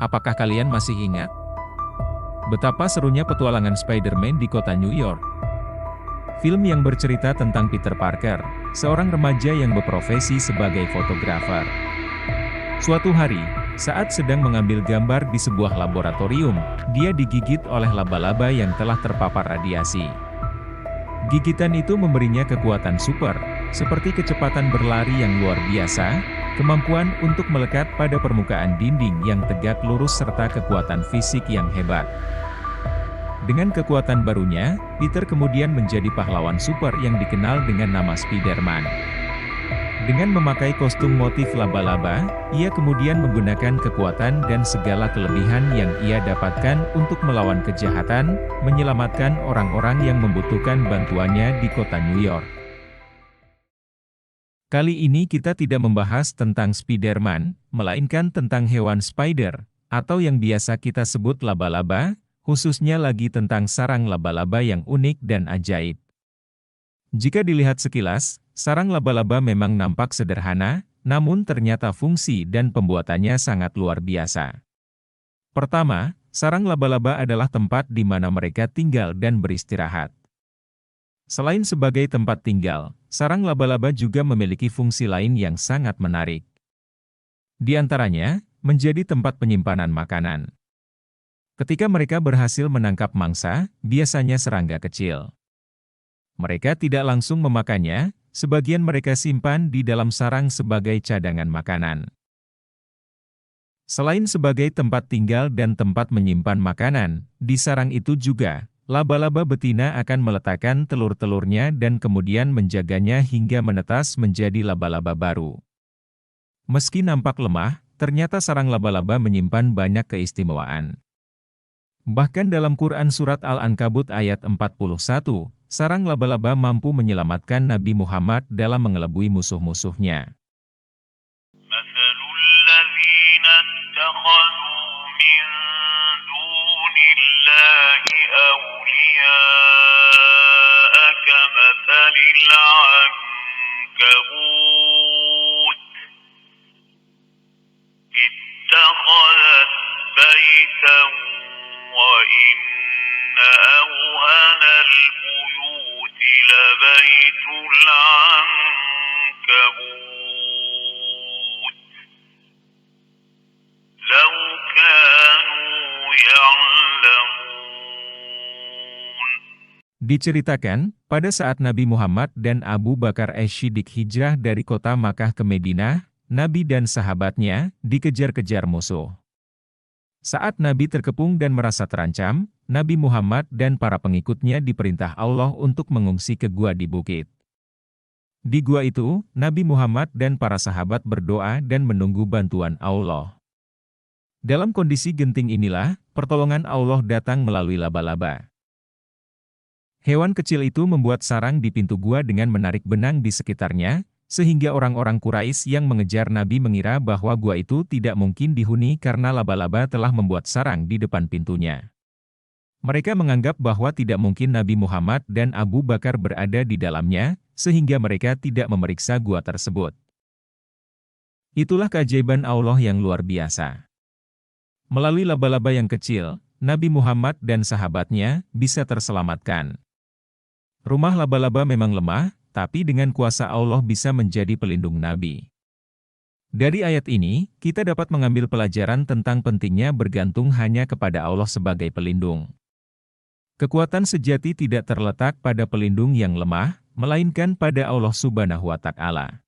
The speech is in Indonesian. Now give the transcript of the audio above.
Apakah kalian masih ingat betapa serunya petualangan Spider-Man di kota New York? Film yang bercerita tentang Peter Parker, seorang remaja yang berprofesi sebagai fotografer. Suatu hari, saat sedang mengambil gambar di sebuah laboratorium, dia digigit oleh laba-laba yang telah terpapar radiasi. Gigitan itu memberinya kekuatan super, seperti kecepatan berlari yang luar biasa, kemampuan untuk melekat pada permukaan dinding yang tegak lurus serta kekuatan fisik yang hebat. Dengan kekuatan barunya, Peter kemudian menjadi pahlawan super yang dikenal dengan nama Spider-Man. Dengan memakai kostum motif laba-laba, ia kemudian menggunakan kekuatan dan segala kelebihan yang ia dapatkan untuk melawan kejahatan, menyelamatkan orang-orang yang membutuhkan bantuannya di kota New York. Kali ini kita tidak membahas tentang Spider-Man, melainkan tentang hewan spider, atau yang biasa kita sebut laba-laba, khususnya lagi tentang sarang laba-laba yang unik dan ajaib. Jika dilihat sekilas, sarang laba-laba memang nampak sederhana, namun ternyata fungsi dan pembuatannya sangat luar biasa. Pertama, sarang laba-laba adalah tempat di mana mereka tinggal dan beristirahat. Selain sebagai tempat tinggal, sarang laba-laba juga memiliki fungsi lain yang sangat menarik. Di antaranya, menjadi tempat penyimpanan makanan. Ketika mereka berhasil menangkap mangsa, biasanya serangga kecil. Mereka tidak langsung memakannya, sebagian mereka simpan di dalam sarang sebagai cadangan makanan. Selain sebagai tempat tinggal dan tempat menyimpan makanan, di sarang itu juga, laba-laba betina akan meletakkan telur-telurnya dan kemudian menjaganya hingga menetas menjadi laba-laba baru. Meski nampak lemah, ternyata sarang laba-laba menyimpan banyak keistimewaan. Bahkan dalam Quran Surat Al-Ankabut ayat 41, sarang laba-laba mampu menyelamatkan Nabi Muhammad dalam mengelabui musuh-musuhnya. وَإِنَّ أَوْهَنَ الْبُيُوتِ لَبَيْتُ الْعَنكَبُوتِ لَوْ كَانُوا يَعْلَمُونَ. Diceritakan, pada saat Nabi Muhammad dan Abu Bakar As-Siddiq hijrah dari kota Makkah ke Madinah, Nabi dan sahabatnya dikejar-kejar musuh. Saat Nabi terkepung dan merasa terancam, Nabi Muhammad dan para pengikutnya diperintah Allah untuk mengungsi ke gua di bukit. Di gua itu, Nabi Muhammad dan para sahabat berdoa dan menunggu bantuan Allah. Dalam kondisi genting inilah, pertolongan Allah datang melalui laba-laba. Hewan kecil itu membuat sarang di pintu gua dengan menarik benang di sekitarnya, sehingga orang-orang Quraisy yang mengejar Nabi mengira bahwa gua itu tidak mungkin dihuni karena laba-laba telah membuat sarang di depan pintunya. Mereka menganggap bahwa tidak mungkin Nabi Muhammad dan Abu Bakar berada di dalamnya, sehingga mereka tidak memeriksa gua tersebut. Itulah keajaiban Allah yang luar biasa. Melalui laba-laba yang kecil, Nabi Muhammad dan sahabatnya bisa terselamatkan. Rumah laba-laba memang lemah, tapi dengan kuasa Allah bisa menjadi pelindung Nabi. Dari ayat ini, kita dapat mengambil pelajaran tentang pentingnya bergantung hanya kepada Allah sebagai pelindung. Kekuatan sejati tidak terletak pada pelindung yang lemah, melainkan pada Allah Subhanahu wa Ta'ala.